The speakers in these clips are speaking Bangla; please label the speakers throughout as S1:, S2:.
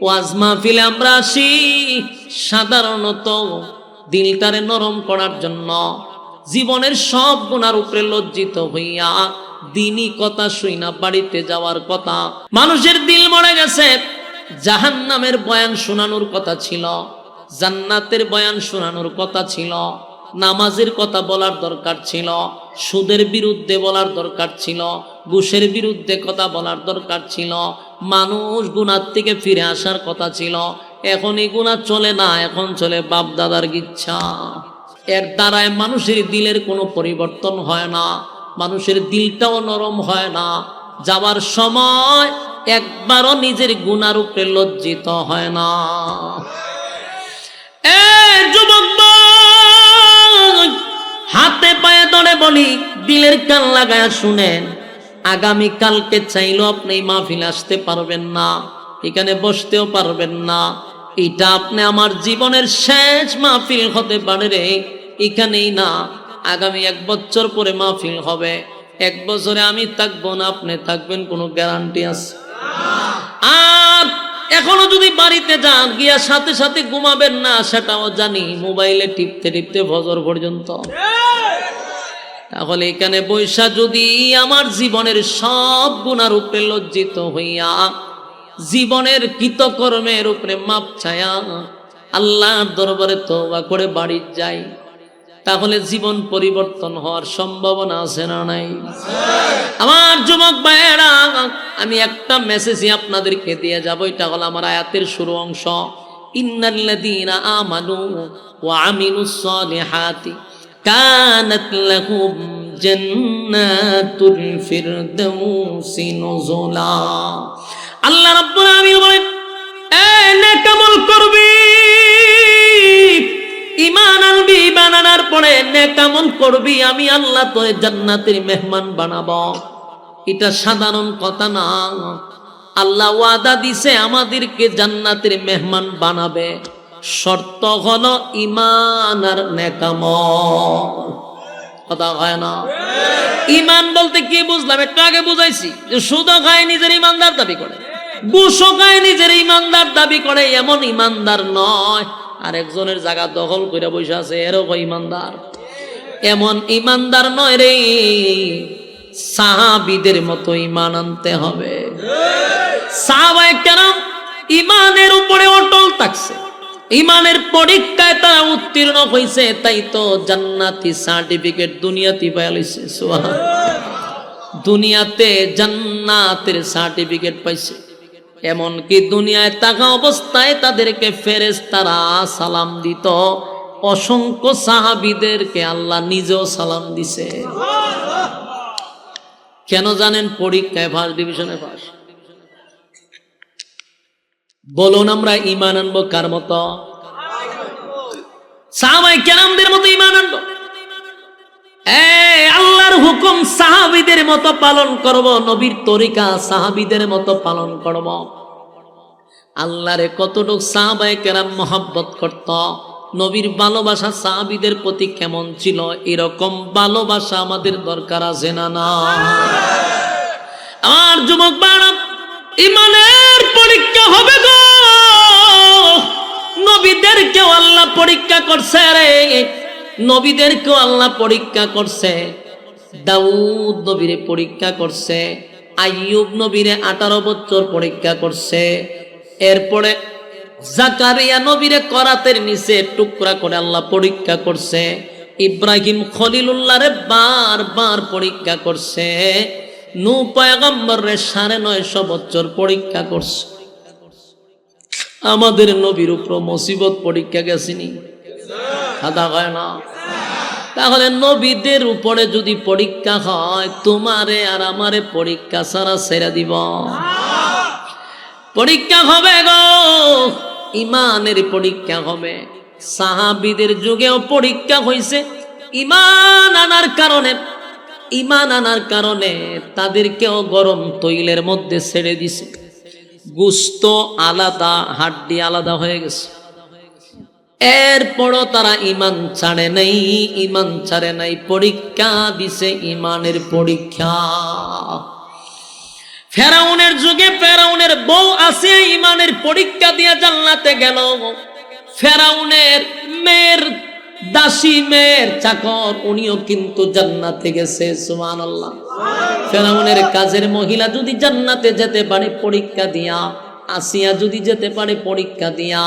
S1: ওয়াজ মাহফিলে আমরা আসি সাধারণত দিলটারে নরম করার জন্য, জীবনের সব গুনার উপরে লজ্জিত হইয়া দিনই কথা শুইনা বাড়িতে যাওয়ার কথা। মানুষের দিল মরে গেছে। জাহান্নামের বয়ান শোনানোর কথা ছিল, জান্নাতের বয়ান শোনানোর কথা ছিল, নামাজের কথা বলার দরকার ছিল, সুদের বিরুদ্ধে বলার দরকার ছিল, ঘুষের বিরুদ্ধে কথা বলার দরকার ছিল, মানুষ গুনার থেকে ফিরে আসার কথা ছিল। এখন এই গুনাহ চলে না, এখন চলে বাপ দাদার ইচ্ছা। এর দ্বারায় মানুষের দিলের কোনো পরিবর্তন হয় না, মানুষের দিলটাও নরম হয় না। যাওয়ার সময় একবারও নিজের গুনার উপরে লজ্জিত হয় না। যুবক হাতে পায়ে ধরে বলি, দিলের কান লাগায়া শুনেন, আগামী কালকে চাইলেও আপনি মাহফিল আসতে পারবেন না, এখানে বসতেও পারবেন না। এটা আপনি আমার জীবনের শেষ মাহফিল হতে পারে রে, এখানেই না, আগামী 1 বছর পরে মাহফিল হবে। 1 বছরে আমি থাকবো না, আপনি থাকবেন, কোনো গ্যারান্টি আছে? আর এখনো যদি বাড়িতে যান, গিয়া সাথে সাথে ঘুমাবেন না, সেটাও জানি, মোবাইলে টিপতে টিপতে ফজর পর্যন্ত। তাহলে এখানে বৈশা যদি আমার জীবনের সব গুনার উপরে লজ্জিত হইয়া, জীবনের কৃতকর্মের উপরে মাপ চায়া আল্লাহর দরবারে তওবা করে বাড়ি যাই, তাহলে জীবন পরিবর্তন হওয়ার সম্ভাবনা আছে না নাই? আমার যুবক ভাইয়েরা, আমি একটা মেসেজই আপনাদেরকে দিয়ে যাব। এটা হলো আমার আয়াতের শুরু অংশ, ইন্নাল্লাযীনা আমানু ওয়া আমিলুস সালিহাতি কানাত লাহুম জান্নাতুল ফিরদাউসি নুজুলা। আল্লাহ রাব্বুল আলামিন বলেন, এই নেক আমল করবি, ঈমান আনবি, ঈমান আনার পরে নেক আমল করবি, আমি আল্লাহ তোরে জান্নাতের মেহমান বানাবো। এটা সাধারণ কথা না, আল্লাহ ওয়াদা দিছে আমাদেরকে জান্নাতের মেহমান বানাবে। শর্ত হলো ঈমান আর নেক আমল। কথা হয় না? ঈমান বলতে কি বুঝলাম একটু আগে বুঝাইছি, যে সুদও খায় নিজের ঈমানদার দাবি করে, ঘুষও খায় নিজের ঈমানদার দাবি করে, এমন ঈমানদার নয়। আর একজনের জায়গা দখল করে বসে আছে, এরকম ঈমানদার। এমন ঈমানদার নয় রে, সাহাবীদের মতো ঈমান আনতে হবে। সাহাবায়ে কেরাম ঈমানের উপরে অটল থাকছে, ঈমানের পরীক্ষায় তারা উত্তীর্ণ হয়েছে, তাই তো জান্নাতি সার্টিফিকেট দুনিয়াতে পাইছে। সুবহানাল্লাহ, দুনিয়াতে জান্নাতের সার্টিফিকেট পাইছে। এমনকি দুনিয়ায় থাকা অবস্থায় তাদেরকে ফেরেশতারা সালাম দিত, অসংখ্য সাহাবীদেরকে আল্লাহ নিজেও সালাম দিছে। কেন জানেন? পরীক্ষায় ফার্স্ট ডিভিশনে পাস। বলুন আমরা ঈমান আনবো কার মতো? সাহাবায়ে কেরামদের মতো ঈমান আনবো। আল্লাহর হুকুম সাহাবীদের মতো পালন করব, নবীর তরিকা সাহাবীদের মতো পালন করব। আল্লাহরে কতটুকু সাহাবায়ে কেরাম মহব্বত করত, নবীর ভালোবাসা সাহাবীদের প্রতি কেমন ছিল, এরকম ভালোবাসা আমাদের দরকার আছে না? না। আমার যুবক ভাইরা, ঈমানের পরীক্ষা হবে গো। নবীদেরকেও আল্লাহ পরীক্ষা করছে রে, নবীদেরকেও আল্লাহ পরীক্ষা করছে। দাউদ নবীরে পরীক্ষা করছে, আইয়ুব নবীরে 18 বছর পরীক্ষা করছে। এরপরে জাকারিয়া নবীরে করাতের নিচে টুকরা করে আল্লাহ পরীক্ষা করছে। ইব্রাহিম খলিলুল্লাহরে বারবার পরীক্ষা করছে। নূহ পয়গম্বরে 950 বছর পরীক্ষা করছে। আমাদের নবীর উপর মুসিবত পরীক্ষা গেছিনি? খাদা হয় না? তাহলে নবীদের উপরে যদি পরীক্ষা হয়, তোমারে আর আমারে পরীক্ষা ছাড়া ছেড়ে দিব? পরীক্ষা হবে গো, ঈমানের পরীক্ষা হবে। সাহাবীদের যুগেও পরীক্ষা হয়েছে ঈমান আনার কারণে। ঈমান আনার কারণে তাদেরকেও গরম তৈলের মধ্যে ছেড়ে দিছে, গোশত আলাদা, হাড্ডি আলাদা হয়ে গেছে। এরপরও তারা ঈমান ছাড়ে নাই, ঈমান ছাড়ে নাই, পরীক্ষা দিছে ঈমানের পরীক্ষা। ফেরাউনের যুগে ফেরাউনের বউ আসিয়া ইমানের পরীক্ষা দিয়ে জান্নাতে গেল। ফেরাউনের মেয়ের দাসী, মেয়ের চাকর, উনিও কিন্তু জান্নাতে গেছে। সুবহানাল্লাহ। ফেরাউনের কাজের মহিলা যদি জান্নাতে যেতে পারে পরীক্ষা দিয়া, আসিয়া যদি যেতে পারে পরীক্ষা দিয়া,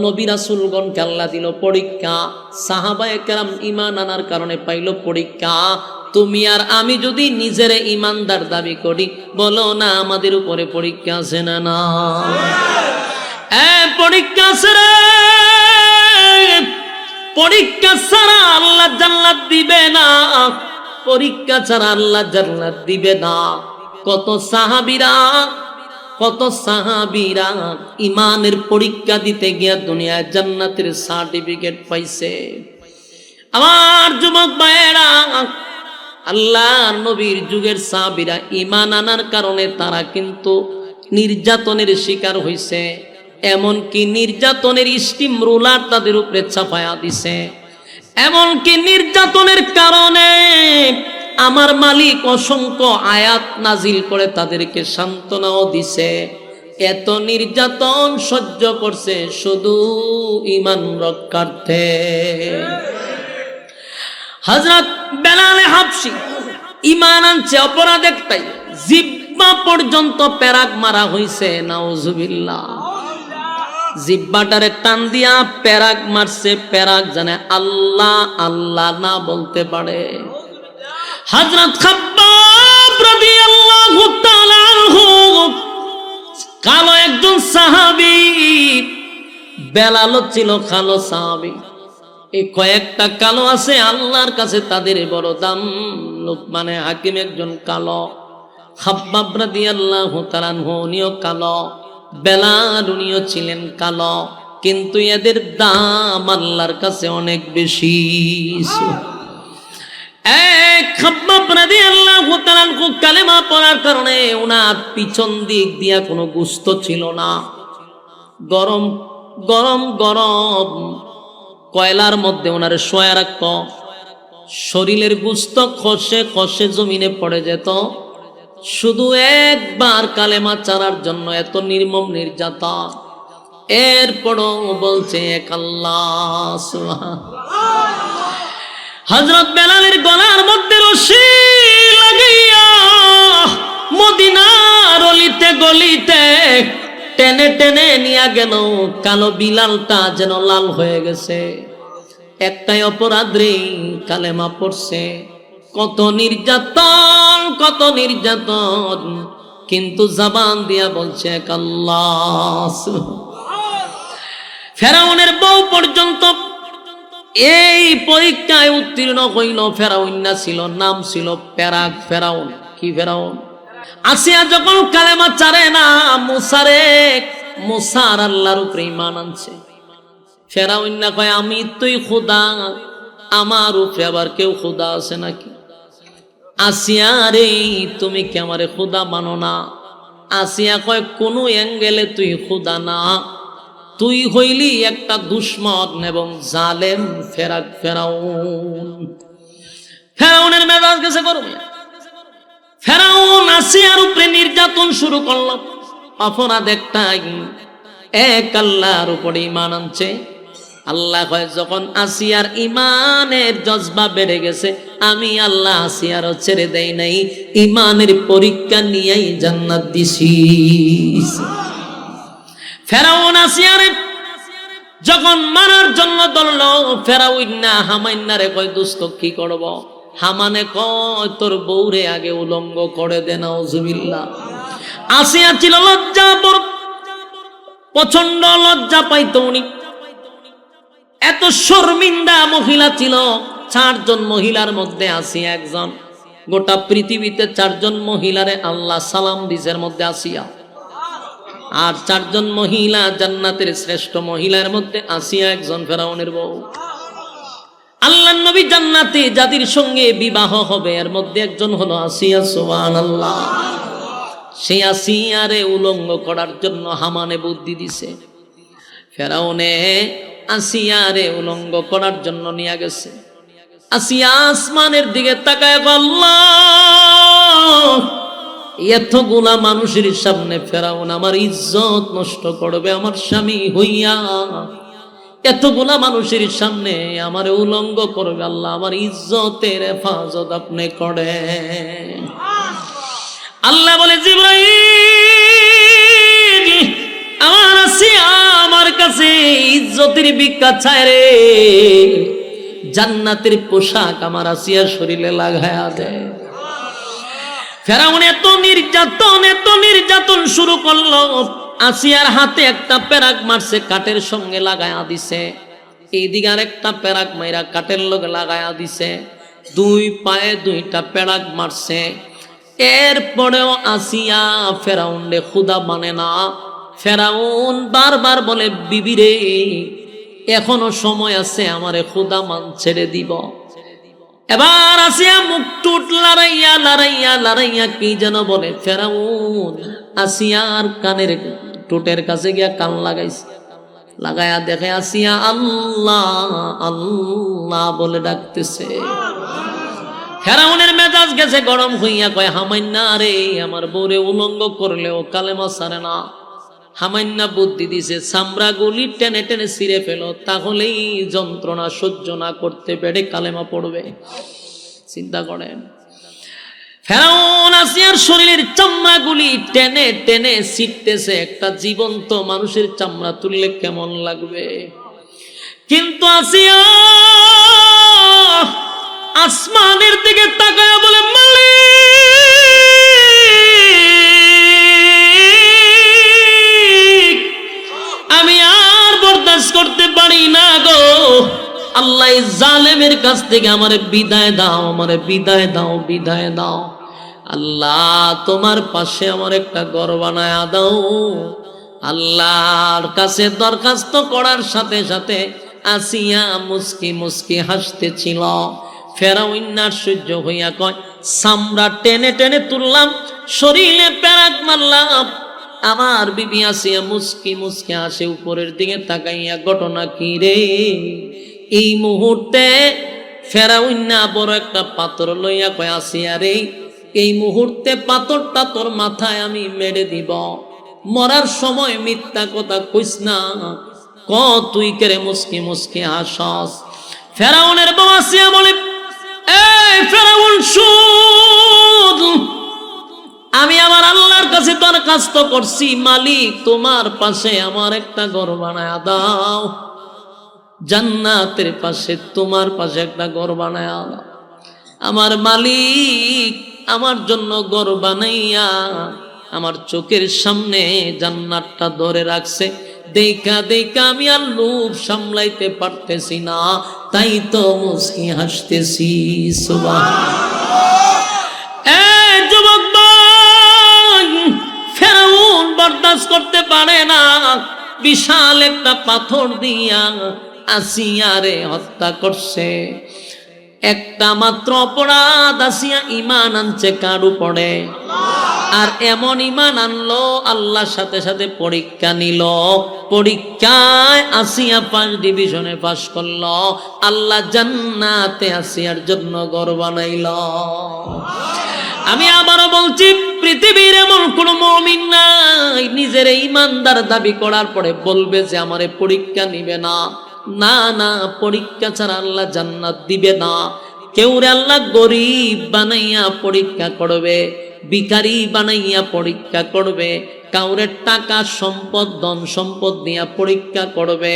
S1: নবী রাসূলগণকে আল্লাহ দিল পরীক্ষা, সাহাবায়ে কেরাম ঈমান আনার কারণে পাইল পরীক্ষা। তুমি আর আমি যদি নিজের ঈমানদার দাবি করি, বলো না আমাদের উপরে পরীক্ষা আছে না? না, পরীক্ষা আছে রে। পরীক্ষা ছাড়া আল্লাহ জান্নাত দিবে না, পরীক্ষা ছাড়া আল্লাহ জান্নাত দিবে না। কত সাহাবীরা ইমানের পরীক্ষা দিতে গিয়া দুনিয়ায় জান্নাতের সার্টিফিকেট পাইছে। আমার যুবক ভাইয়েরা, আল্লাহর নবীর যুগের সাহাবীরা ঈমান আনার কারণে তারা কিন্তু নির্যাতনের শিকার হইছে। এমনকি নির্যাতনের স্টিম রোলার তাদের উপরে চাপায়া দিছে। এমনকি নির্যাতনের কারণে আমার মালিক অসংখ্য আয়াত নাজিল করে তাদেরকে সান্ত্বনাও দিছে। এত নির্যাতন সহ্য করছে শুধু ঈমান রক্ষার্থে। হযরত বেলাল হাবশী ঈমান আনছে অপরাধ একটাই, জিহ্বা পর্যন্ত পেরাক মারা হইছে। নাউজুবিল্লাহ। জিহ্বাটারে টান দিয়া পেরাক মারছে, পেরাক জানে আল্লাহ আল্লাহ না বলতে পারে। হযরত খাব্বাব রাদিয়াল্লাহু তাআলা আনহু কালো একজন সাহাবী, বেলাল ছিল কালো সাহাবী। এই কয়েকটা কালো আছে আল্লাহর কাছে তাদের বড় দাম। লুকমানে হাকিম একজন কালো, খাব্বাব রাদিয়াল্লাহু তাআলা আনহু উনিও কালো, বেলাল উনিও ছিলেন কালো, কিন্তু এদের দাম আল্লাহর কাছে অনেক বেশি। খাব্বাব রাদিয়াল্লাহু তাআলা আনহু কালেমা পড়ার কারণে ওনার পিছন দিক দিয়া কোনো গোশত ছিল না। গরম গরম গরম কয়লার মধ্যে ওনারে শোয়া রাখত, শরীরের গোশত খসে খসে জমিনে পড়ে যেত। শুধু একবার কালেমা চারার জন্য এত নির্মম নির্যাতন। এরপরও বলছে এক আল্লাহ। হযরত বেলালের গলার মধ্যে রশি লাগাইয়া মদিনার অলিতে গলিতে টেনে টেনে নিয়ে গেল। কালো বিলালটা যেন লাল হয়ে গেছে। একটাই অপরাধ রে, কালেমা পড়ছে। কত নির্যাতন, কত নির্যাতন, কিন্তু জবান দিয়া বলছে এক আল্লাহ। ফেরাউনের বউ পর্যন্ত এই পরীক্ষায় উত্তীর্ণ হইল। ফেরাউন্না ছিল, নাম ছিল পেরাক ফেরাউন। কি ফেরাউন? আসিয়া যখন কালেমা চারে না, মুসার আল্লাহর উপরে ঈমান আনছে। ফেরাউন্না কয় আমি তুই খোদা, আমার উপরে আবার কেউ খোদা আছে নাকি? আসিয়া রে তুমি কি আমারে খোদা মানো না? আসিয়া কয় কোন অ্যাঙ্গেলে তুই খোদা না, তুই হইলি একটা দুশমন এবং জালেম ফেরাউন। ফেরাউনের মেজাজ গেছে গরমে। ফেরাউন আসিয়ার উপরে নির্যাতন শুরু করল। অপরাধ একটাই, এক আল্লাহর উপরে ঈমান আনছে। আল্লাহ কয় যখন আসিয়ার ঈমানের জজবা বেড়ে গেছে, আমি আল্লাহ আসিয়ারও ছেড়ে দেই নাই, ঈমানের পরীক্ষা নিয়েই জান্নাত দিছি। ফেরাউন আসিয়ারে যখন মারার জন্য ধরল, ফেরাউন্না হামাইন্নারে কয় দোস্ত কি করব? হামানে কয় তোর বউরে আগে উলঙ্গ করে দে। নাউজুবিল্লাহ। আসিয়া ছিল লজ্জা, প্রচন্ড লজ্জা পাইতো উনি। এত শর্মিন্দা মহিলা ছিল। 4 জন মহিলার মধ্যে আসিয়া একজন। গোটা পৃথিবীতে 4 জন মহিলারে আল্লাহ সালাম দিছের মধ্যে আসিয়া। আর 4 জন মহিলা জান্নাতের শ্রেষ্ঠ মহিলার মধ্যে আসিয়া একজন, ফেরাউনের বউ। আল্লাহর নবী জান্নাতে যাদের সঙ্গে বিবাহ হবে এর মধ্যে একজন হলো আসিয়া। সুবহানাল্লাহ। সেই আসিয়ারে উলঙ্গ করার জন্য হামানে বুদ্ধি দিছে। ফেরাউনে আসিয়ারে উলঙ্গ করার জন্য নিয়ে গেছে। আসিয়া আসমানের দিকে তাকায়, আল্লাহ এতগুলা মানুষের সামনে ফেরাউন আমার ইজ্জত নষ্ট করবে আমার স্বামী হইয়া, এতগুলা মানুষের সামনে আমার উলঙ্গ করবে, আল্লাহ আমার ইজ্জতের হেফাজত আপনি করেন। আল্লাহ বলে জিবরাইল আমার আসিয়া আমার কাছে ইজ্জতের ভিক্ষা চায় রে, জান্নাতের পোশাক আমার আসিয়ার শরীরে লাগায়া দেয়। ফেরাউন এত নির্যাতন শুরু করলো, আসিয়ার হাতে একটা পেরাক মারছে, কাঠের সঙ্গে লাগায়া দিছে, এইদিকে আর একটা পেরাক মাইরা কাঠের লগে লাগায়া দিছে, দুই পায়ে দুইটা পেরাক মারছে। এরপরেও আসিয়া ফেরাউন রে খুদা মানে না। ফেরাউন বারবার বলে বিবি রে এখনো সময় আছে, আমারে খুদা মান ছেড়ে দিব। এবার আসিয়া মুখ টুট লড়াইয়া কি যেন বলে। ফেরাউন আসিয়ার কানের টুটের কাছে গিয়া কান লাগাইছে, লাগায়া দেখে আসিয়া আল্লাহ আল্লাহ বলে ডাকতেছে। ফেরাউনের মেজাজ গেছে গরম হইয়া, কয় হামাইন্না রে আমার বউরে উলঙ্গ করলেও কালেমা ছাড়ে না। হামাইন্না বুদ্ধি দিছে, চামড়া গুলি টেনে টেনে ছিঁড়ে ফেলো, তাহলেই যন্ত্রণা সহ্য না করতে পেরে কালেমা পড়বে। চিন্তা করেন, ফেরাউন আসিয়ার শরীরের চামড়া গুলি টেনে টেনে ছিঁড়তেছে, একটা জীবন্ত মানুষের চামড়া তুললে কেমন লাগবে। কিন্তু আসিয়া আসমানের দিকে তাকায় বলে মালিক আমি আর বরদাস্ত করতে পারি না গো, আল্লাহ জালেমের কাছ থেকে আমারে বিদায় দাও, আমারে বিদায় দাও, বিদায় দাও। আল্লাহ তোমার পাশে আমার একটা ঘর বানায় দাও। আল্লাহর কাছে দরখাস্ত করার সাথে সাথে আসিয়া মুস্কি মুস্কি হাসতেছিল। ফেরাউন আশ্চর্য হইয়া কয় চামড়া টেনে টেনে তুললাম, শরীরে প্যারাক মারলাম, আমার বিবি আসিয়া মুস্কি মুস্কি হাসে। উপরের দিকে তাকাইয়া ঘটনা কি রে? এই মুহূর্তে ফেরাউন না বড় একটা পাথর লইয়া কয় আসিয়া রে এই মুহূর্তে পাথরটা তোর মাথায় আমি মেরে দিব, মরার সময় মিথ্যা কথা কইস না, ক তুই কেরে মুস্কি মুস্কি হাসস। ফেরাউনের বউ আসিয়া বলে এই ফেরাউন শুন, আমি আমার আল্লাহর কাছে দরখাস্ত করছি, মালিক তোমার পাশে আমার একটা ঘর বানায়া দাও, জান্নাতের পাশে তোমার পাশে একটা ঘর বানায়া দাও। আমার মালিক আমার জন্য ঘর বানাইয়া আমার চোখের সামনে জান্নাতটা ধরে রাখছে, দেখা দেখা আমি আর লোভ সামলাইতে পারতেছি না, তাই তো মুস্কি হাসতেছি। সুবহানাল্লাহ। যুবক ভাই, ফেরাউন বরদাস্ত করতে পারে না, বিশাল একটা পাথর দিয়া আসিয়ারে হত্যা করছে। একটা মাত্র অপরাধ, আসিয়া ঈমান আনছে কার উপরে? আর এমন ঈমান আনলো আল্লাহর সাথে সাথে পরীক্ষা নিল, পরীক্ষায় আসিয়া ফার্স্ট ডিভিশনে পাস করলো, আল্লাহ জান্নাতে আসিয়ার জন্য ঘর বানাইল। আমি আবারও বলছি, পৃথিবীর এমন কোন মুমিন নাই নিজের ঈমানদার দাবি করার পরে বলবে যে আমারে পরীক্ষা নিবে না। না না, পরীক্ষা ছাড়া আল্লাহ জান্নাত দিবে না। কেউরে আল্লাহ গরিব বানাইয়া পরীক্ষা করবে, ভিখারি বানাইয়া পরীক্ষা করবে, কাউরে টাকা সম্পদ ধন সম্পদ দিয়া পরীক্ষা করবে,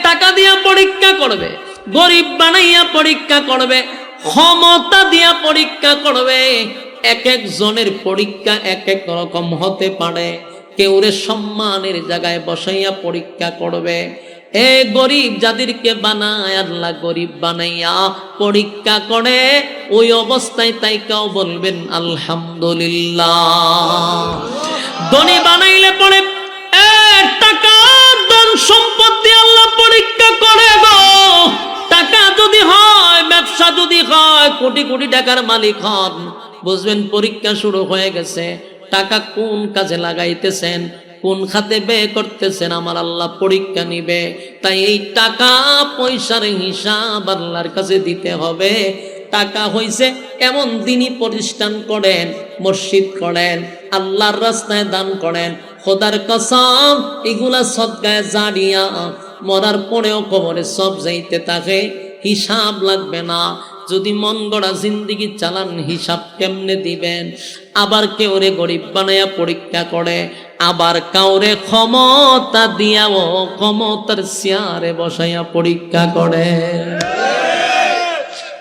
S1: টাকা দিয়া পরীক্ষা করবে, গরিব বানাইয়া পরীক্ষা করবে, ক্ষমতা দিয়া পরীক্ষা করবে। এক এক জনের পরীক্ষা এক এক রকম হতে পারে। কেউরে সম্মানের জায়গায় বসাইয়া পরীক্ষা করবে। এ গরিব যাদেরকে বানায় আল্লাহ গরিব বানাইয়া পরীক্ষা করে, ওই অবস্থায় তাই কেউ বলবেন আলহামদুলিল্লাহ। ধনী বানাইলে পরে টাকা ধন সম্পদ দিয়ে আল্লাহ পরীক্ষা করে গো। টাকা যদি হয়, ব্যবসা যদি হয়, কোটি কোটি টাকার মালিক হন, বুঝবেন পরীক্ষা শুরু হয়ে গেছে। টাকা কোন কাজে লাগাইতেছেন, কোন খাতে ব্যয় করতেছেন, আমার আল্লাহ পরীক্ষা নিবে। তাই এই টাকা পয়সার হিসাব আল্লাহর কাছে দিতে হবে। টাকা হইছে এমন দিনই প্রতিষ্ঠান করেন মসজিদ করেন, আল্লাহর রাস্তায় দান করেন, খোদার কসম এগুলা সদকায়ে জারিয়া মরার পরেও কবরে সব যাইতে থাকে, হিসাব লাগবে না। যদি মন গড়া জিন্দিগি চালান, হিসাব কেমনে দিবেন? আবার কেউরে গরিব বানায়া পরীক্ষা করে, আবার কাউরে ক্ষমতা দিয়াও ক্ষমতার চেয়ারে বসাইয়া পরীক্ষা করে।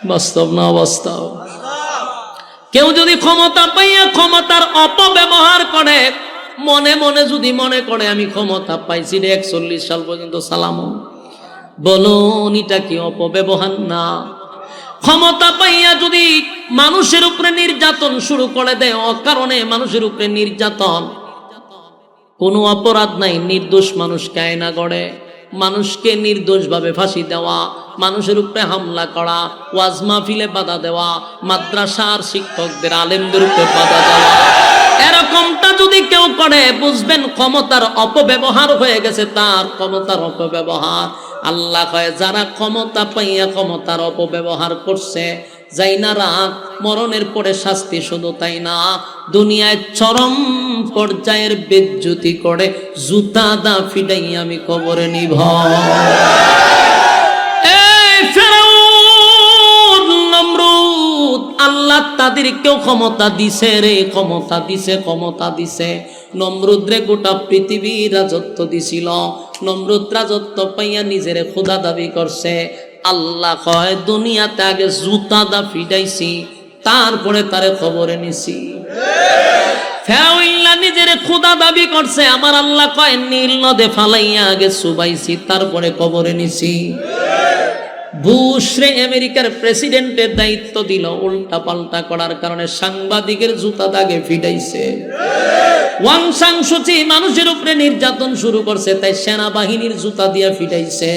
S1: বাস্তব না অবাস্তব? কেউ যদি ক্ষমতা পাইয়া ক্ষমতার অপব্যবহার করে, মনে মনে যদি মনে করে আমি ক্ষমতা পাইছি রে 41 সাল পর্যন্ত সালাম, বলুন এটা কি অপব্যবহার না? ক্ষমতা পাইয়া যদি মানুষের উপরে নির্যাতন শুরু করে দেয়, অকারণে মানুষের উপরে নির্যাতন, কোনো অপরাধ নাই, নির্দোষ মানুষকে আয়না গড়ে, মানুষকে নির্দোষভাবে ফাঁসি দেওয়া, মানুষের উপরে হামলা করা, ওয়াজ মাহফিলে বাধা দেওয়া, মাদ্রাসার শিক্ষকদের আলেমদের উপরে বাধা দেওয়া, এরকমটা যদি কেউ করে বুঝবেন ক্ষমতার অপব্যবহার হয়ে গেছে, তার ক্ষমতার অপব্যবহার। আল্লাহ কয় যারা ক্ষমতা পাইয়া ক্ষমতার অপব্যবহার করছে, যাইনারা মরণের পরে শাস্তি শুধু তাই না, দুনিয়ায় চরম পর্যায়ের বেজ্জতি করে জুতা দা ফিডাই আমি কবরে নিভ। আল্লাহ তাদেরকেও ক্ষমতা দিছে রে, ক্ষমতা দিছে, ক্ষমতা দিছে। নমরুদ রে গোটা পৃথিবীর রাজত্ব দিছিল, নমরুদ রাজত্ব পাইয়া নিজেরে খোদা দাবি করছে। আল্লাহ কয় দুনিয়াতে আগে জুতা দা ফিডাইছি, তারপরে তারে খবরে নিছি। ফেউল্লা নিজের খোদা দাবি করছে, আমার আল্লাহ কয় নীল নদে ফালাইয়া আগে সুবাইছি, তারপরে কবরে নিছি। বুশরে আমেরিকার প্রেসিডেন্টের দায়িত্ব দিল, উল্টা পাল্টা করার কারণে সাংবাদিকের জুতা দাগে ফিডাইছে। ওয়াং সাং সুচি মানুষের উপরে নির্যাতন শুরু করছে, তাই সেনাবাহিনীর জুতা দিয়ে ফিডাইছে।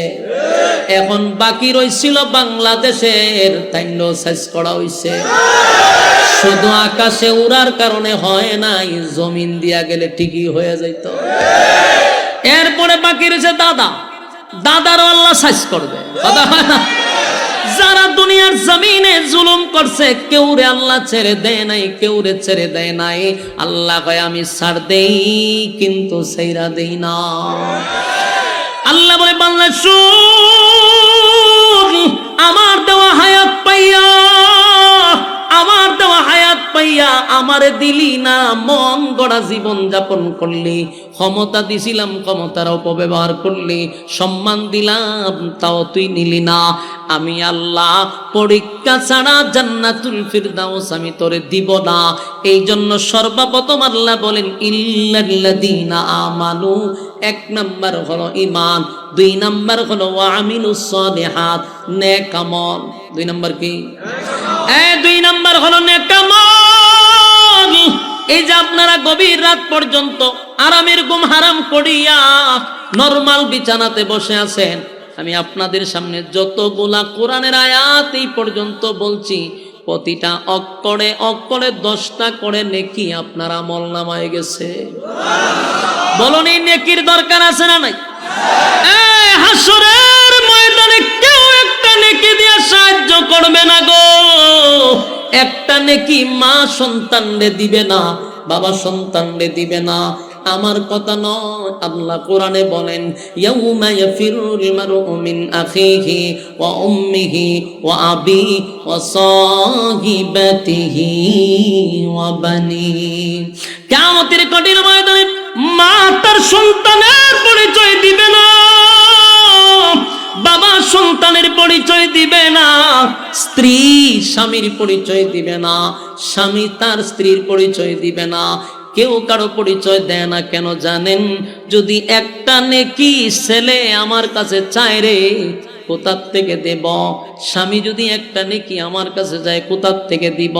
S1: এখন বাকি রইছিল বাংলাদেশের, তাইন্য শেষ করা হইছে। শুধু আকাশে উড়ার কারণে হয় নাই, জমিন দিয়া গেলে ঠিকই হয়ে যাইত। এরপরে বাকি রয়েছে দাদা, দাদারও আল্লাহ শেষ করবে। যারা দুনিয়ার জমিনে জুলুম করছে, কেউরে আল্লাহ ছেড়ে দেয় নাই, কেউরে ছেড়ে দেয় নাই। আল্লাহ কয় আমি ছাড় দেই কিন্তু ছাইরা দেই না। আল্লাহ বলে বান্দা শুন, আমার দেওয়া হায়াত পাইয়া, আমার দেওয়া হায়াত পাইয়া আমারে দিলি না, মন গড়া জীবন যাপন করলি, ক্ষমতা দিছিলাম ক্ষমতার অপব্যবহার করলি, সম্মান দিলাম তাও তুই নিলি না। আমি আল্লাহ পরীক্ষা ছাড়া জান্নাতুল ফিরদাউস আমি তোরে দিব না। এই জন্য সর্বপ্রথম আল্লাহ বলেন ইল্লাল্লাযীনা আমানু, এক নাম্বার হলো ঈমান, দুই নাম্বার হলো ওয়ামিলুস সালিহাত, নেক আমল। দুই নাম্বার কি? দুই নাম্বার হলো নেক আমল। এই যে আপনারা গভীর রাত পর্যন্ত আরামের ঘুম হারাম করিয়া নরমাল বিছানাতে বসে আছেন, আমি আপনাদের সামনে যতগুলা কোরআনের আয়াত এই পর্যন্ত বলছি, প্রতিটা অক্ষরে অক্ষরে 10টা করে নেকি আপনার আমলনামায় গেছে। বলুন এই নেকির দরকার আছে না নাই? হাসরের ময়দানে কেউ একটা নেকি দিয়ে সাহায্য করবে না গো। একটা নেকি মা সন্তানরে দিবে না, বাবা সন্তানরে দিবে না। আমার কথা নয়, আল্লাহ কোরআনে বলেন ইয়াউমা ইয়াফিরুল মারউ মিন আখিহি ওয়া উম্মিহি ওয়া আবি ওয়া সাহিবাতিহি ওয়া বানি। কিয়ামতের কঠিন ময়দানে মা তার সন্তানের পরিচয় দিবে না, বাবা সন্তানের পরিচয় দিবে না, স্ত্রী স্বামীর পরিচয় দিবে না, স্বামী তার স্ত্রীর পরিচয় দিবে না, কেউ কারো পরিচয় দেয় না। কেন জানেন? যদি একটা নেকি ছেলে আমার কাছে চায় রে, কোথার থেকে দেব? স্বামী যদি একটা নেকি আমার কাছে যায়, কোথার থেকে দিব?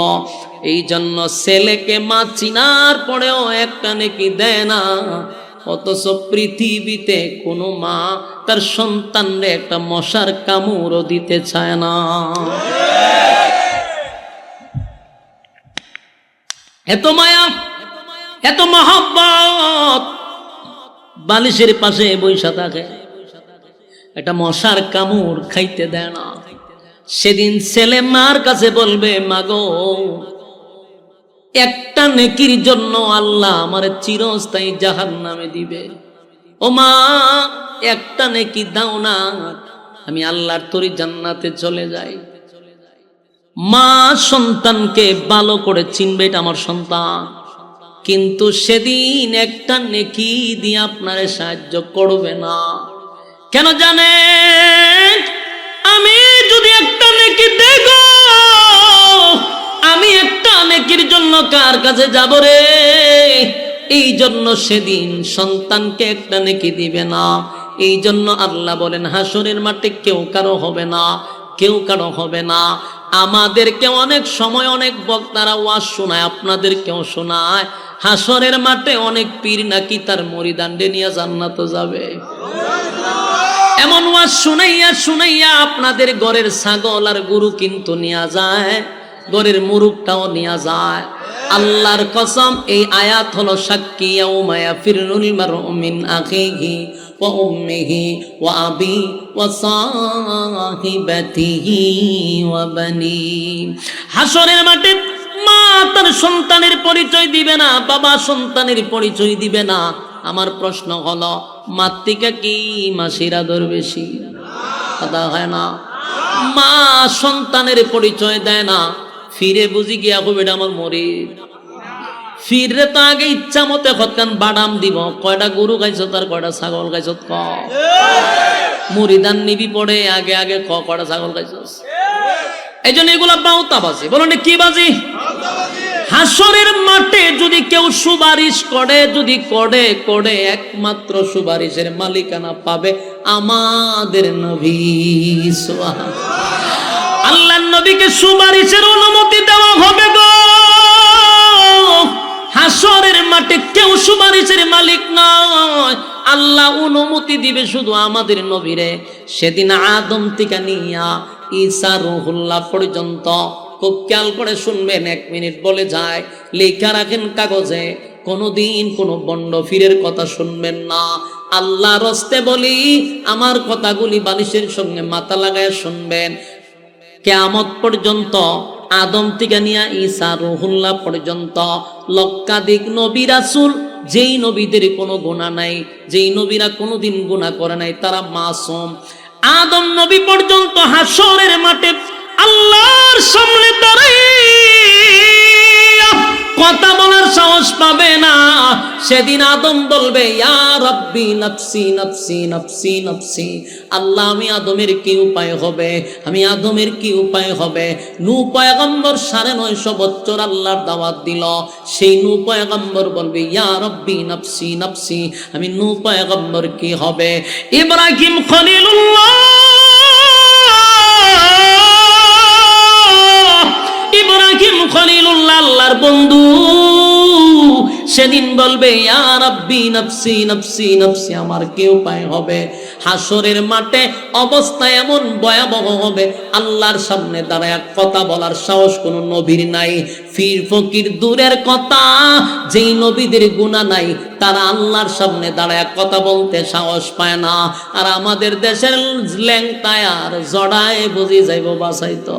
S1: এই জন্য ছেলেকে মা চিনার পরেও একটা নেকি দেয় না। অথচ পৃথিবীতে কোনো মা তার সন্তানরে একটা মশার কামড়ও দিতে চায় না। এত মায়া, এত মহব্বত, বালিশের পাশে বৈশা থাকে, একটা মশার কামড় খাইতে দেয় না। সেদিন ছেলে মার কাছে বলবে, মাগো একটা নেকির জন্য আল্লাহ আমার চিরস্থায়ী জাহান্নামে দিবে। ও মা, একটা নেকি দাও না, আমি আল্লাহর তরি জান্নাতে চলে যাই। মা সন্তানকে ভালো করে চিনবে, এটা আমার সন্তান, কিন্তু সেদিন একটা নেকি দিয়ে আপনারে সাহায্য করবে না। কেন জানেন? আমি যদি একটা নেকি দেখো, আমি একটা নেকির জন্য কার কাছে যাব রে? এই জন্য সেদিন সন্তানকে একটা নেকি দিবে না। এই জন্য আল্লাহ বলেন হাসরের মাঠে কেউ কারো হবে না, কেউ কারো হবে না। আমাদেরকে অনেক সময় অনেক বক্তারা ওয়াজ শোনায়, আপনাদেরকেও শোনায়, হাসরের মাঠে অনেক পীর নাকি তার মরিদান্ডে নিয়ে জান্নাতে যাবে। এমন ওয়াজ শুনাইয়া শুনাইয়া আপনাদের ঘরের ছাগল আর গরু কিন্তু নিয়ে যায়, ঘরের মুরুগটাও নিয়ে যায়। আল্লাহর কসম, এই আয়াত হলো সাক্ষী। ইয়াউমা ইয়াফিরুল মারউ মিন আখিহি ওয়া উম্মিহি ওয়া আবি ওয়া সাহিবাতিহি ওয়া বানি। হাসরের মাঠে মা তার সন্তানের পরিচয় দিবে না, বাবা সন্তানের পরিচয় দিবে না। আমার প্রশ্ন হলো, মাতৃকা কি মাসির আদর বেশি? কথা হয় না? মা সন্তানের পরিচয় দেয় না, ফিরে বুঝি গিয়া হবে এটা আমার মরিদ। ফিরে তো আগে ইচ্ছা মতে হতকান বাদাম দিব, কয়টা গরু খাইছ তার কয়টা ছাগল খাইছ ক। মুরিদান নিবি পড়ে আগে আগে ক কয়টা ছাগল খাইছ। এই জন্য এগুলা বাউতা বাজি। বলুন কি বাজি? হাসরের মাঠে যদি কেউ সুপারিশ করে, যদি করে করে, একমাত্র সুপারিশের মালিকানা পাবে আমাদের নবী। আল্লাহর নবীকে সুপারিশের অনুমতি দেওয়া হবে গো। হাসরের মাঠে কেউ সুপারিশের মালিক নয়, আল্লাহ অনুমতি দিবে শুধু আমাদের নবীরে। সেদিন আদম থেকে নিয়া ঈসা রুহুল্লাহ পর্যন্ত, খুব খেয়াল করে শুনবেন, 1 মিনিট বলে যায়, লেখা রাখেন কাগজে। কোনদিন কোনো বন্ড ফিরের কথা শুনবেন না। আল্লাহ রস্তে বলি, আমার কথাগুলি বালিশের সঙ্গে মাথা লাগায় শুনবেন। কিয়ামত পর্যন্ত, আদম থেকে নিয়ে ঈসা রুহুল্লাহ পর্যন্ত লক্ষাধিক নবী রাসূল, যেই নবীদের কোনো গুনাহ নাই, যেই নবীরা কোনোদিন গুনাহ করে নাই, তারা মাসুম। আদম নবী পর্যন্ত হাসরের মাঠে আল্লাহর সামনে দাঁড়াইয়া কথা বলার সাহস পাবে না। সেদিন আদম বলবে, ইয়া রাব্বি নফসি নফসি নফসি নফসি। আল্লাহ, আমি আদমের কি উপায় হবে? আমি আদমের কি উপায় হবে? নূহ পয়গম্বর 950 বছর আল্লাহর দাওয়াত দিল। সেই নূহ পয়গম্বর বলবে, ইয়া রাব্বি নফসি নফসি। আমি নূহ পয়গম্বর কি হবে? ইব্রাহিম খলিলুল্লাহ, ইব্রাহিম খলিলুল্লাহ আল্লাহর বন্ধু, সেদিন বলবে, ইয়া রাব্বি নফসি নফসি নফসি। আমার কি উপায় হবে? হাসরের মাঠে অবস্থা এমন ভয়াবহ হবে, আল্লাহর সামনে দাঁড়ায় কথা বলার সাহস কোনো নবীর নাই। পীর ফকির দূরের কথা, যেই নবীদের গুনাহ নাই, তারা আল্লাহর সামনে দাঁড়ায় কথা বলতে সাহস পায় না। আর আমাদের দেশের ল্যাংটায় আর জড়ায় বুঝি যাইব বাসাইতো,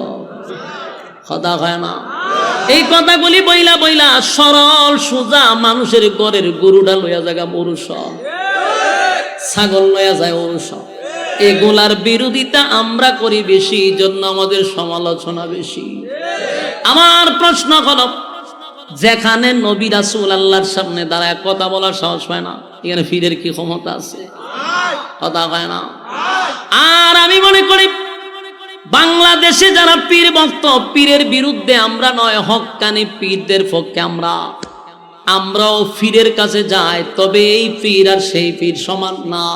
S1: কথা হয় না। এই কথাগুলি বইলা বইলা সরল সোজা মানুষের ঘরের গরুটা লইয়া জায়গা মরুষ, ছাগল লইয়া যায় অরুষ। এগুলার বিরোধিতা আমরা করি বেশি, জন্য আমাদের সমালোচনা বেশি। আমার প্রশ্ন হলো, যেখানে নবী রাসূল আল্লাহর সামনে দাঁড়ায় কথা বলার সাহস পায় না, এখানে পীরের কি ক্ষমতা আছে? কথা হয় না। আর আমি মনে করি বাংলাদেশে যারা পীর ভক্ত, পীরের বিরুদ্ধে আমরা নয়, হক্কানি পীরদের পক্ষে আমরাও পীরের কাছে যাই। তবে এই পীর আর সেই পীর সমান না।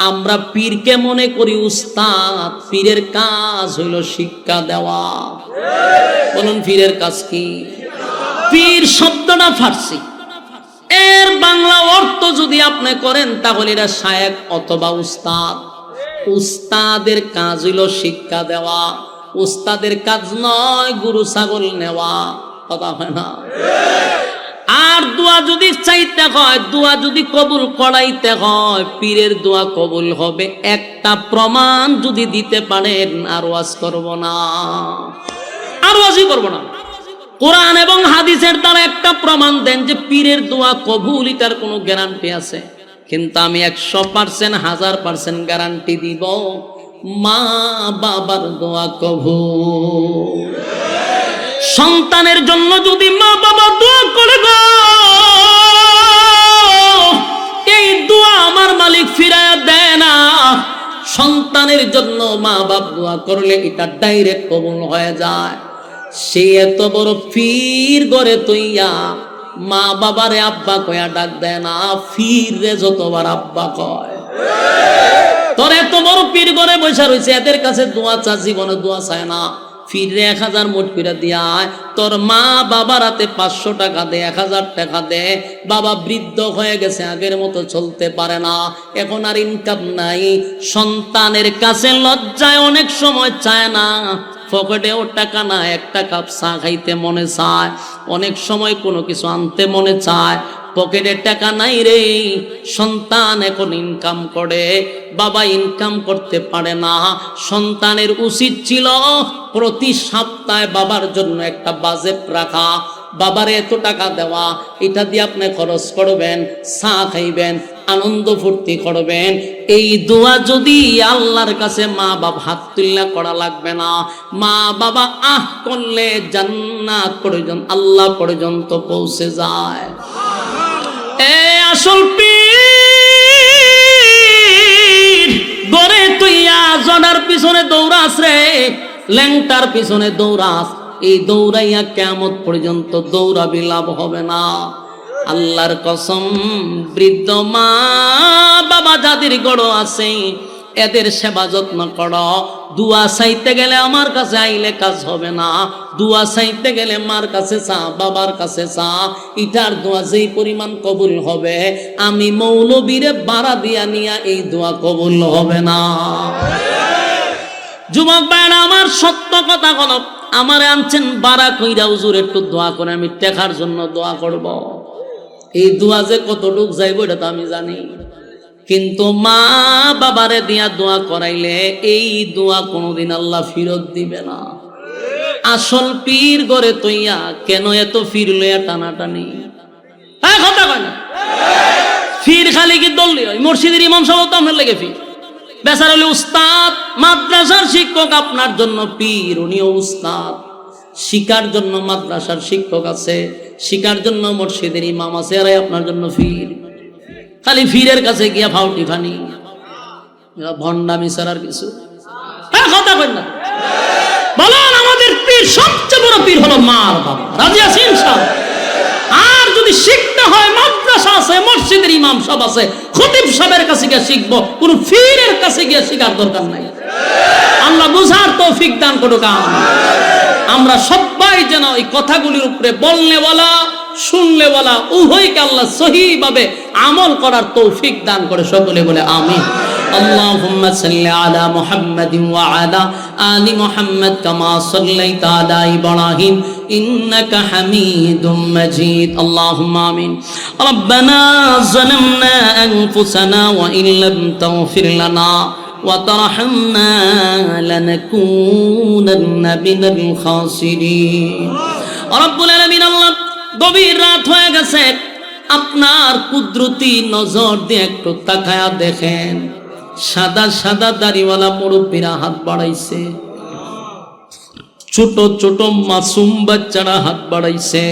S1: আমরা পীরকে মনে করি উস্তাদ, পীরের কাজ হইল শিক্ষা দেওয়া। বলুন পীরের কাজ কি? পীর শব্দটা ফার্সি, এর বাংলা অর্থ যদি আপনি করেন তাহলে এটা শায়েখ অথবা উস্তাদ। উস্তাদের কাজ হইল শিক্ষা দেওয়া, উস্তাদের কাজ নয় গরু ছাগল নেওয়া। কথা হয় না? আর দোয়া যদি চাইতে হয়, দোয়া যদি কবুল করাইতে হয়, পীরের দোয়া কবুল হবে একটা প্রমাণ যদি দিতে পারেন। আর ওয়াজ করব না, আর ওয়াজই করব না। কোরআন এবং হাদিসের দ্বারা একটা প্রমাণ দেন যে পীরের দোয়া কবুল, এটার কোনো গ্যারান্টি আছে? কিন্তু আমি 100% 1000% গ্যারান্টি দিব, মা বাবার দোয়া কবুল। সন্তানের জন্য যদি মা বাবা দোয়া করে গো, এই দোয়া আমার মালিক ফিরায়া দেয় না। সন্তানের জন্য মা বাপ দোয়া করলে এটা ডাইরেক্ট কবুল হয়ে যায়। সে এত বড় পীর গড়ে তৈয়া মা বাবারে আব্বা কয়া ডাক দেয় না, পীর রে যতবার আব্বা কয়। তোর এত বড় পীর গড়ে বসে রয়েছে, এদের কাছে দোয়া চা, জীবনে দোয়া চায় না। ফিরে 1000 মোট করে দিয়ায়, তোর মা বাবার হাতে 500 টাকা দে, 1000 টাকা দে। বাবা বৃদ্ধ হয়ে গেছে, আগের মতো চলতে পারে না, এখন আর ইনকাম নাই। সন্তানের কাছে লজ্জায় অনেক সময় চায় না, পকেটেও টাকা না, 1 কাপ চা খাইতে মনে চায়, অনেক সময় কোনো কিছু আনতে মনে চায়, পকেটে টাকা নাই রে। সন্তান এখন ইনকাম করে, বাবা ইনকাম করতে পারে না। সন্তানের উচিত ছিল প্রতি সপ্তাহে বাবার জন্য একটা বাজেট রাখা, বাবারে এত টাকা দেওয়া, এটা দিয়ে আপনি খরচ করবেন, চা খাইবেন, আনন্দ ফুর্তি করবেন। এই দোয়া যদি আল্লাহর কাছে মা বাবা হাত তুল্লা করা লাগবে না, মা বাবা আহ করলে জান্নাত পর্যন্ত, আল্লাহ পর্যন্ত পৌঁছে যায়। এ আসল পীর গড়ে তুইয়া জনার পিছনে দৌড়াস রে, ল্যাংটার পিছনে দৌড়াস, এই দৌড়াইয়া কিয়ামত পর্যন্ত দৌড়াবি, লাভ হবে না। আল্লাহর কসম, বৃদ্ধ মা বাবা যাদের গড় আছে এদের সেবা যত্ন করো। দুয়া চাইতে গেলে আমার কাছে আইলে কাজ হবে না, দুয়া চাইতে গেলে মার কাছে চা, বাবার কাছে চা। ইটার দোয়া যেই পরিমাণ কবুল হবে, আমি মৌলবীরে বাড়া দিয়া নিয়া এই দোয়া কবুল হবে না। যুবক ভাইরা আমার, সত্য কথা বলো, আমারে আনছেন বাড়া কইরা, হুজুর একটু দোয়া করে, আমি টেকার জন্য দোয়া করব। এই দোয়া যে কতটুক যাইব এটা তো আমি জানি, কিন্তু মা বাবারে দিয়া দোয়া করাইলে এই দোয়া কোনোদিন আল্লাহ ফিরত দিবে না। আসল পীর গড়ে তৈয়া কেন এত ফির লইয়া টানাটানি? কথা কয় না, ফির খালি কি দললি হয়? মসজিদের ইমাম সাহেব তো আপনার লেগে ফির, বেচার হলে উস্তাদ, মাদ্রাসার শিক্ষক আপনার জন্য পীর, উনিও উস্তাদ। শিকার জন্য মাদ্রাসার শিক্ষক আছে, শিকার জন্য মসজিদের ইমাম আছে, আর আপনার জন্য ফির। খালি ফিরের কাছে গিয়া ফাউটি ফানি, ভণ্ডামি ছাড়ার কিছু। কথা কই না, বলেন আমাদের পীর, সবচেয়ে বড় পীর হলো মার বাবা। রাজি আছেন ইনশাআল্লাহ? আর যদি শিখতে হয়, মাদ্রাসা আছে, মসজিদের ইমাম সব আছে, খতিব সাহেবের কাছে গিয়ে শিখবো, কোন ফিরের কাছে গিয়ে শিখার দরকার নাই। আল্লাহ বুঝার তৌফিক দান করুক। আমরা সবাই যেন এই কথাগুলির উপরে বললে বলা, শুনলে বলা, উভয়কে আল্লাহ সহিভাবে আমল করার তৌফিক দান করে, সকলে বলে আমিন। اللهم صل على محمد وعلى آل محمد كما صليت على إبراهيم إنك حميد مجيد اللهم آمين ربنا ظلمنا أنفسنا وإن لم تغفر لنا وترحمنا لنكونن من الخاسرين رب العالمين الله গভীর রাত হয়ে গেছে, আপনার কুদরতি নজর দিয়ে একটু তাকায়া দেখেন, সাদা সাদা দাড়িওয়ালা মুরব্বীরা হাত বাড়াইছে, ছোট ছোট মাসুম বাচ্চারা হাত বাড়াইছে,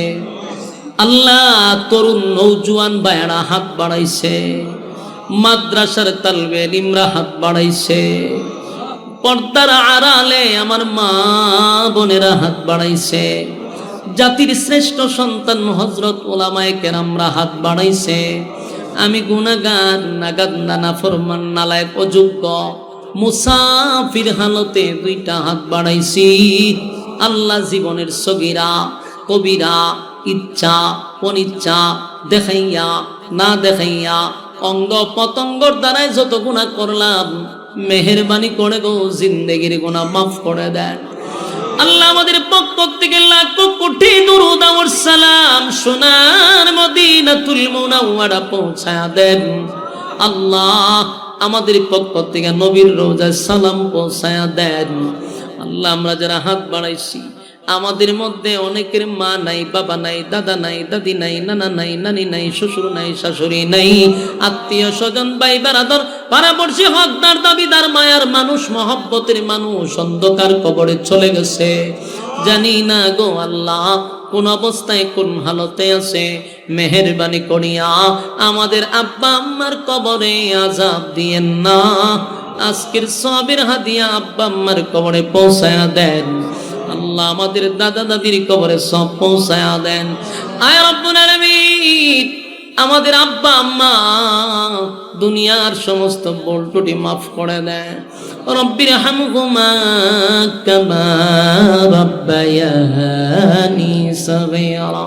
S1: আল্লাহ তরুণ নৌজওয়ান ভাইয়েরা হাত বাড়াইছে, মাদ্রাসার তালবে ইলমরা হাত বাড়াইছে, পর্দার আড়ালে আমার মা বোনেরা হাত বাড়াইছে, জাতির শ্রেষ্ঠ সন্তান হযরত উলামায়ে কেরামরা হাত বাড়াইছে। আমি গুনাহগার, নাগাদ, নাফরমান, নালায়েক, অযোগ্য, মুসাফির হালতে দুইটা হাত বাড়াইছি। আল্লাহ জীবনের সগীরা কবিরা, ইচ্ছা অনিচ্ছা, দেখাইয়া না দেখাইয়া, অঙ্গ পতঙ্গর দ্বারাই যত গুনাহ করলাম, মেহেরবানি করে গো জিন্দেগির গুনাহ মাফ করে দেন। আল্লাহ আমাদের পক্ষ থেকে লাখ কোটি দুরূদ আর সালাম সোনার মদিনাতুল মুনাওয়ারা পৌঁছায়া দেন। আল্লাহ আমাদের পক্ষ থেকে নবীর রওজায় সালাম পৌঁছায়া দেন। আল্লাহ আমরা যারা হাত বাড়াইছি, আমাদের মধ্যে অনেকের মা নাই, বাবা নাই, দাদা নাই, দাদি নাই, নানা নাই, নানি নাই, শ্বশুর নাই, শাশুড়ি নাই, আত্মীয় স্বজন, ভাই বেরাদর, পাড়াপড়শি, হকদার, দাবিদার, মায়ার মানুষ, মহব্বতের মানুষ অন্ধকার কবরে চলে গেছে। জানি না গো আল্লাহ কোন অবস্থায় কোন হালতে আছে, মেহেরবানি করিয়া আমাদের আব্বা আম্মার কবরে আযাব দিয়েন না। আজকের সবের হাদিয়া আব্বা আম্মার কবরে পৌঁছায়া দেন আল্লাহ, আমাদের দাদা দাদির কবরে সব পৌঁছায়া দেন। আয় রব্বুল আলামিন, আমাদের আব্বা আম্মা দুনিয়ার সমস্ত ভুল ত্রুটি মাফ করে দেন। রব্বির হামহুমা কামা রাব্বায়ানি সগীরা।